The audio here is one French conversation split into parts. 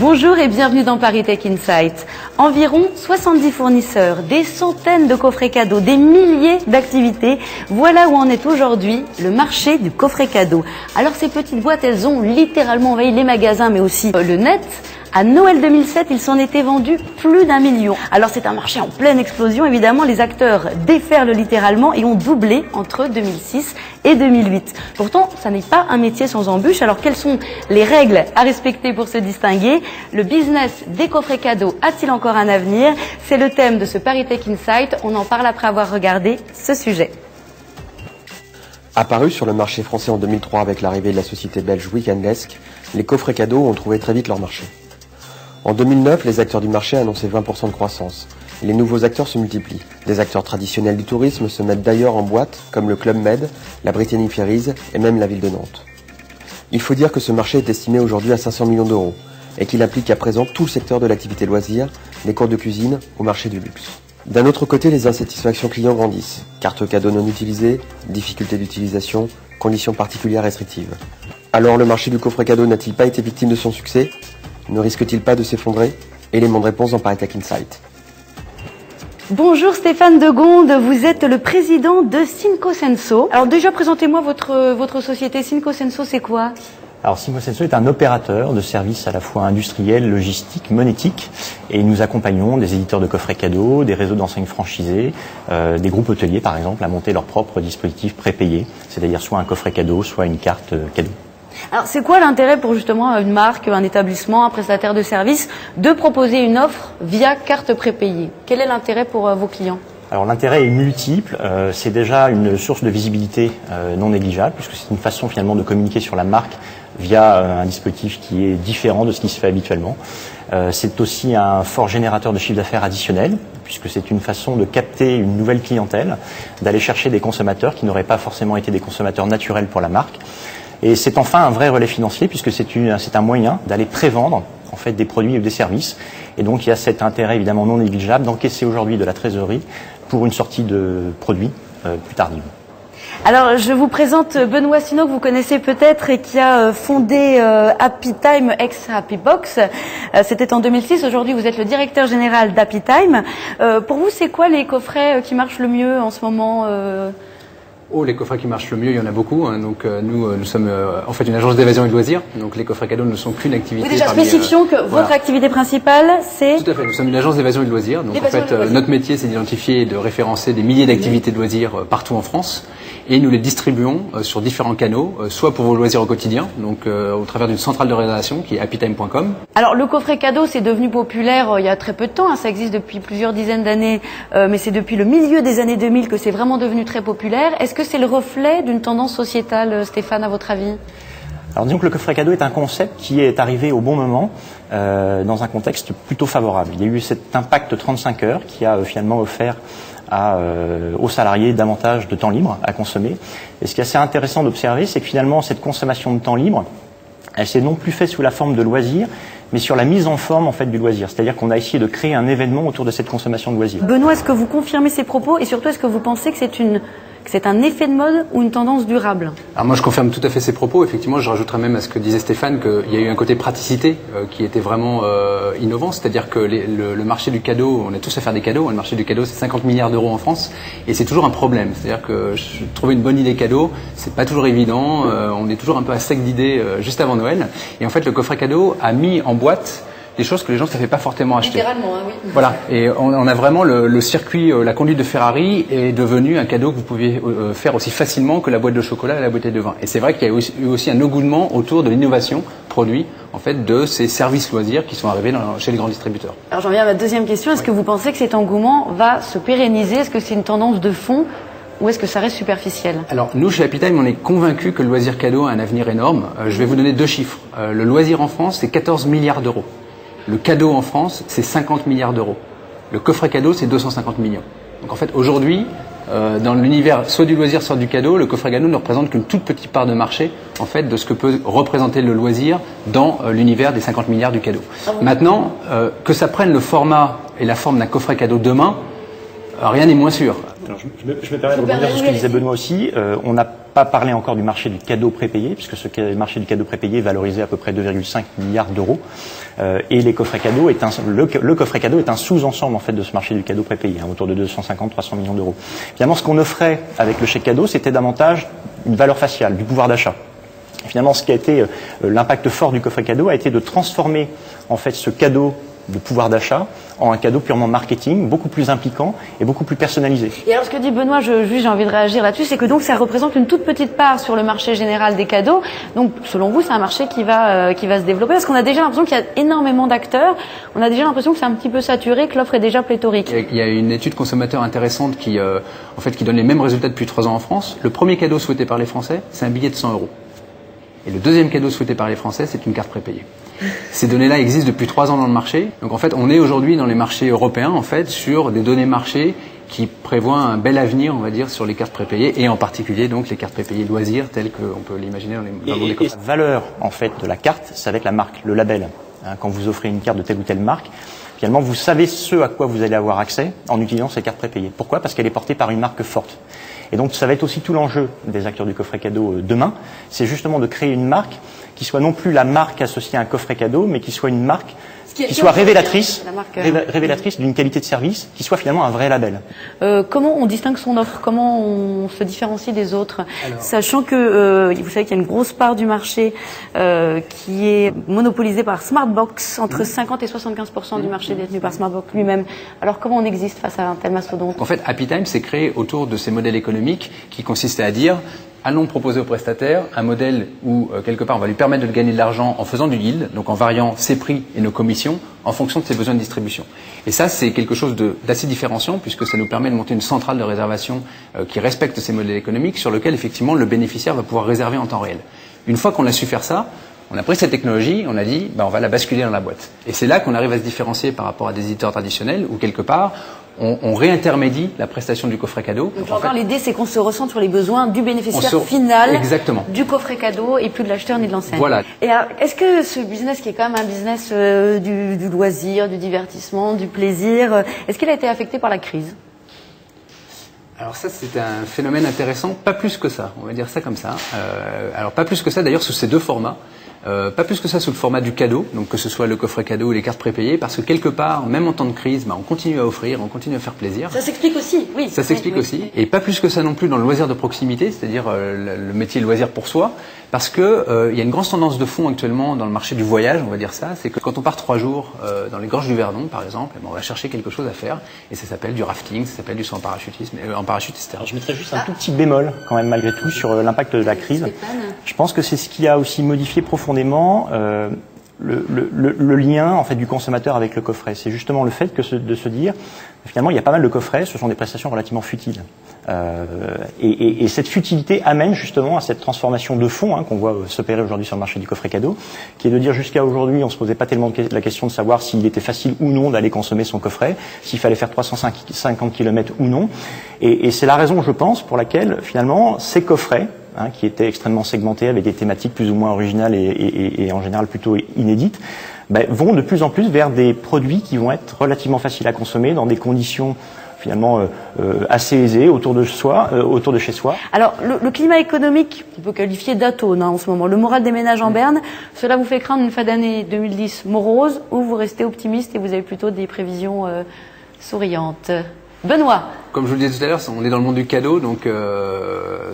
Bonjour et bienvenue dans Paris Tech Insight. Environ 70 fournisseurs, des centaines de coffrets cadeaux, des milliers d'activités. Voilà où en est aujourd'hui le marché du coffret cadeau. Alors ces petites boîtes, elles ont littéralement envahi les magasins mais aussi le net. À Noël 2007, il s'en était vendu plus d'1 million. Alors c'est un marché en pleine explosion. Évidemment, les acteurs déferlent littéralement et ont doublé entre 2006 et 2008. Pourtant, ça n'est pas un métier sans embûches. Alors quelles sont les règles à respecter pour se distinguer? Le business des coffrets cadeaux a-t-il encore un avenir? C'est le thème de ce Paris Tech Insight. On en parle après avoir regardé ce sujet. Apparus sur le marché français en 2003 avec l'arrivée de la société belge Weekenddesk, les coffrets cadeaux ont trouvé très vite leur marché. En 2009, les acteurs du marché annonçaient 20% de croissance. Les nouveaux acteurs se multiplient. Des acteurs traditionnels du tourisme se mettent d'ailleurs en boîte, comme le Club Med, la Brittany Ferries et même la ville de Nantes. Il faut dire que ce marché est estimé aujourd'hui à 500 millions d'euros et qu'il implique à présent tout le secteur de l'activité loisir, des cours de cuisine au marché du luxe. D'un autre côté, les insatisfactions clients grandissent. Cartes cadeaux non utilisées, difficultés d'utilisation, conditions particulières restrictives. Alors le marché du coffret cadeau n'a-t-il pas été victime de son succès ? Ne risque-t-il pas de s'effondrer? Élément de réponse dans Paris Tech Insight. Bonjour Stéphane Degonde, vous êtes le président de Synco Senso. Alors déjà, présentez-moi votre société. Synco Senso, c'est quoi? Alors Synco Senso est un opérateur de services à la fois industriels, logistiques, monétiques, et nous accompagnons des éditeurs de coffrets cadeaux, des réseaux d'enseignes franchisés, des groupes hôteliers par exemple, à monter leur propre dispositif prépayé, c'est-à-dire soit un coffret cadeau, soit une carte cadeau. Alors c'est quoi l'intérêt pour justement une marque, un établissement, un prestataire de service de proposer une offre via carte prépayée? Quel est l'intérêt pour vos clients? Alors l'intérêt est multiple, c'est déjà une source de visibilité non négligeable puisque c'est une façon finalement de communiquer sur la marque via un dispositif qui est différent de ce qui se fait habituellement. C'est aussi un fort générateur de chiffre d'affaires additionnel puisque c'est une façon de capter une nouvelle clientèle, d'aller chercher des consommateurs qui n'auraient pas forcément été des consommateurs naturels pour la marque. Et c'est enfin un vrai relais financier puisque c'est un moyen d'aller prévendre en fait des produits ou des services. Et donc il y a cet intérêt évidemment non négligeable d'encaisser aujourd'hui de la trésorerie pour une sortie de produit plus tardive. Alors je vous présente Benoît Sinault que vous connaissez peut-être et qui a fondé Happy Time ex Happy Box. C'était en 2006. Aujourd'hui vous êtes le directeur général d'Happy Time. Pour vous c'est quoi les coffrets qui marchent le mieux en ce moment Les coffrets qui marchent le mieux, il y en a beaucoup. Donc nous sommes en fait une agence d'évasion et de loisirs. Donc les coffrets cadeaux ne sont qu'une activité. Oui, déjà spécifions que votre activité principale, c'est... Tout à fait. Nous sommes une agence d'évasion et de loisirs. Donc en fait, notre métier, c'est d'identifier et de référencer des milliers d'activités de loisirs partout en France. Et nous les distribuons sur différents canaux, soit pour vos loisirs au quotidien, donc au travers d'une centrale de réservation qui est happytime.com. Alors le coffret cadeau, c'est devenu populaire il y a très peu de temps. Ça existe depuis plusieurs dizaines d'années, mais c'est depuis le milieu des années 2000 que c'est vraiment devenu très populaire. Est-ce que c'est le reflet d'une tendance sociétale, Stéphane, à votre avis? Alors disons que le coffret cadeau est un concept qui est arrivé au bon moment, dans un contexte plutôt favorable. Il y a eu cet impact 35 heures qui a finalement offert aux salariés davantage de temps libre à consommer. Et ce qui est assez intéressant d'observer, c'est que finalement cette consommation de temps libre, elle s'est non plus faite sous la forme de loisirs, mais sur la mise en forme en fait du loisir. C'est-à-dire qu'on a essayé de créer un événement autour de cette consommation de loisirs. Benoît, est-ce que vous confirmez ces propos et surtout est-ce que vous pensez que c'est un effet de mode ou une tendance durable? Alors moi je confirme tout à fait ces propos. Effectivement, je rajouterais même à ce que disait Stéphane qu'il y a eu un côté praticité qui était vraiment innovant. C'est-à-dire que le marché du cadeau, on est tous à faire des cadeaux. Le marché du cadeau, c'est 50 milliards d'euros en France et c'est toujours un problème. C'est-à-dire que trouver une bonne idée cadeau, c'est pas toujours évident. On est toujours un peu à sec d'idées juste avant Noël. Et en fait, le coffret cadeau a mis en boîte des choses que les gens ne savaient pas fortement acheter. Littéralement, hein, oui. Voilà, et on a vraiment le circuit, la conduite de Ferrari est devenu un cadeau que vous pouviez faire aussi facilement que la boîte de chocolat et la bouteille de vin. Et c'est vrai qu'il y a eu aussi un engouement autour de l'innovation produit en fait de ces services loisirs qui sont arrivés chez les grands distributeurs. Alors j'en viens à ma deuxième question. Est-ce que vous pensez que cet engouement va se pérenniser? Est-ce que c'est une tendance de fond? Ou est-ce que ça reste superficiel? Alors nous, chez Happy Time, on est convaincus que le loisir cadeau a un avenir énorme. Je vais vous donner deux chiffres. Le loisir en France, c'est 14 milliards d'euros. Le cadeau en France, c'est 50 milliards d'euros. Le coffret cadeau, c'est 250 millions. Donc en fait, aujourd'hui, dans l'univers soit du loisir, soit du cadeau, le coffret cadeau ne représente qu'une toute petite part de marché en fait, de ce que peut représenter le loisir dans l'univers des 50 milliards du cadeau. Maintenant, que ça prenne le format et la forme d'un coffret cadeau demain, rien n'est moins sûr. Alors, je me permets de rebondir sur ce que disait Benoît aussi. On a pas parlé encore du marché du cadeau prépayé, puisque ce marché du cadeau prépayé est valorisé à peu près 2,5 milliards d'euros. Et les coffrets cadeaux le coffret cadeau est un sous-ensemble en fait de ce marché du cadeau prépayé, autour de 250-300 millions d'euros. Finalement, ce qu'on offrait avec le chèque cadeau, c'était davantage une valeur faciale, du pouvoir d'achat. Finalement, ce qui a été l'impact fort du coffret cadeau a été de transformer en fait ce cadeau de pouvoir d'achat en un cadeau purement marketing, beaucoup plus impliquant et beaucoup plus personnalisé. Et alors ce que dit Benoît, j'ai envie de réagir là-dessus, c'est que donc ça représente une toute petite part sur le marché général des cadeaux. Donc selon vous, c'est un marché qui va se développer parce qu'on a déjà l'impression qu'il y a énormément d'acteurs. On a déjà l'impression que c'est un petit peu saturé, que l'offre est déjà pléthorique. Il y a une étude consommateur intéressante qui donne les mêmes résultats depuis 3 ans en France. Le premier cadeau souhaité par les Français, c'est un billet de 100 €. Et le deuxième cadeau souhaité par les Français, c'est une carte prépayée. Ces données-là existent depuis 3 ans dans le marché. Donc en fait, on est aujourd'hui dans les marchés européens en fait sur des données marché qui prévoient un bel avenir, on va dire, sur les cartes prépayées et en particulier donc les cartes prépayées loisirs telles qu'on peut l'imaginer dans le monde des coffrets. La valeur en fait de la carte, c'est avec la marque, le label. Quand vous offrez une carte de telle ou telle marque, finalement vous savez ce à quoi vous allez avoir accès en utilisant ces cartes prépayées. Pourquoi ? Parce qu'elle est portée par une marque forte. Et donc ça va être aussi tout l'enjeu des acteurs du coffret cadeau demain, c'est justement de créer une marque qui soit non plus la marque associée à un coffret cadeau, mais qui soit une marque qui soit révélatrice d'une qualité de service, qui soit finalement un vrai label. Comment on distingue son offre? Comment on se différencie des autres? Sachant que vous savez qu'il y a une grosse part du marché qui est monopolisée par Smartbox, entre 50 et 75% du marché détenu par Smartbox lui-même. Alors comment on existe face à un tel mastodonte? En fait, Happy Time s'est créé autour de ces modèles économiques qui consistaient à dire allons proposer au prestataire un modèle où, quelque part, on va lui permettre de gagner de l'argent en faisant du yield, donc en variant ses prix et nos commissions en fonction de ses besoins de distribution. Et ça, c'est quelque chose d'assez différenciant puisque ça nous permet de monter une centrale de réservation qui respecte ces modèles économiques sur lequel, effectivement, le bénéficiaire va pouvoir réserver en temps réel. Une fois qu'on a su faire ça, on a pris cette technologie, on a dit, on va la basculer dans la boîte. Et c'est là qu'on arrive à se différencier par rapport à des éditeurs traditionnels où, quelque part, on réintermédie la prestation du coffret cadeau. Donc encore l'idée, c'est qu'on se ressent sur les besoins du bénéficiaire final du coffret cadeau et plus de l'acheteur ni de l'enseigne. Voilà. Et est-ce que ce business qui est quand même un business du loisir, du divertissement, du plaisir, est-ce qu'il a été affecté par la crise ? Alors ça, c'est un phénomène intéressant, pas plus que ça, on va dire ça comme ça. Alors pas plus que ça d'ailleurs sous ces deux formats. Pas plus que ça sous le format du cadeau, donc que ce soit le coffret cadeau ou les cartes prépayées, parce que quelque part, même en temps de crise, on continue à offrir, on continue à faire plaisir. Ça s'explique aussi, oui. Ça s'explique aussi, et pas plus que ça non plus dans le loisir de proximité, c'est-à-dire le métier loisir pour soi, parce que il y a une grande tendance de fond actuellement dans le marché du voyage, on va dire ça, c'est que quand on part 3 jours dans les gorges du Verdon, par exemple, on va chercher quelque chose à faire, et ça s'appelle du rafting, ça s'appelle du saut en parachutisme, en parachute, etc. Alors je mettrais juste un tout petit bémol quand même malgré tout sur l'impact de la crise. Je pense que c'est ce qui a aussi modifié profondément le lien en fait du consommateur avec le coffret. C'est justement le fait de se dire finalement il y a pas mal de coffrets, ce sont des prestations relativement futiles. Et cette futilité amène justement à cette transformation de fond qu'on voit s'opérer aujourd'hui sur le marché du coffret cadeau, qui est de dire jusqu'à aujourd'hui on se posait pas tellement la question de savoir s'il était facile ou non d'aller consommer son coffret, s'il fallait faire 350 km ou non. Et c'est la raison, je pense, pour laquelle finalement ces coffrets qui étaient extrêmement segmentés avec des thématiques plus ou moins originales et en général plutôt inédites, vont de plus en plus vers des produits qui vont être relativement faciles à consommer dans des conditions finalement assez aisées autour de chez soi. Alors le climat économique, on peut qualifier d'atone en ce moment, le moral des ménages en berne, cela vous fait craindre une fin d'année 2010 morose ou vous restez optimiste et vous avez plutôt des prévisions souriantes? Benoît. Comme je vous le disais tout à l'heure, on est dans le monde du cadeau, donc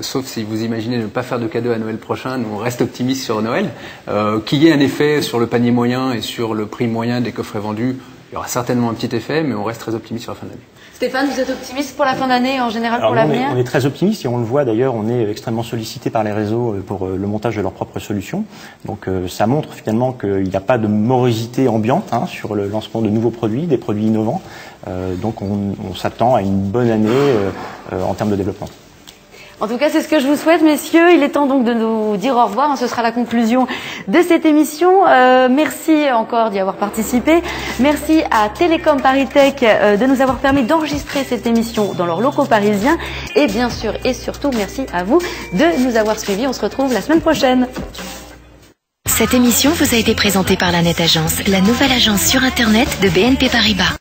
sauf si vous imaginez ne pas faire de cadeau à Noël prochain, nous on reste optimiste sur Noël. Qu'il y ait un effet sur le panier moyen et sur le prix moyen des coffrets vendus, il y aura certainement un petit effet, mais on reste très optimiste sur la fin d'année. Stéphane, vous êtes optimiste pour la fin d'année et en général pour l'avenir ? On est très optimiste et on le voit d'ailleurs, on est extrêmement sollicité par les réseaux pour le montage de leurs propres solutions. Donc ça montre finalement qu'il n'y a pas de morosité ambiante sur le lancement de nouveaux produits, des produits innovants. Donc on s'attend à une bonne année en termes de développement. En tout cas, c'est ce que je vous souhaite, messieurs. Il est temps donc de nous dire au revoir. Ce sera la conclusion de cette émission. Merci encore d'y avoir participé. Merci à Télécom Paris-Tech de nous avoir permis d'enregistrer cette émission dans leurs locaux parisiens. Et bien sûr et surtout, merci à vous de nous avoir suivis. On se retrouve la semaine prochaine. Cette émission vous a été présentée par la Net Agence, la nouvelle agence sur Internet de BNP Paribas.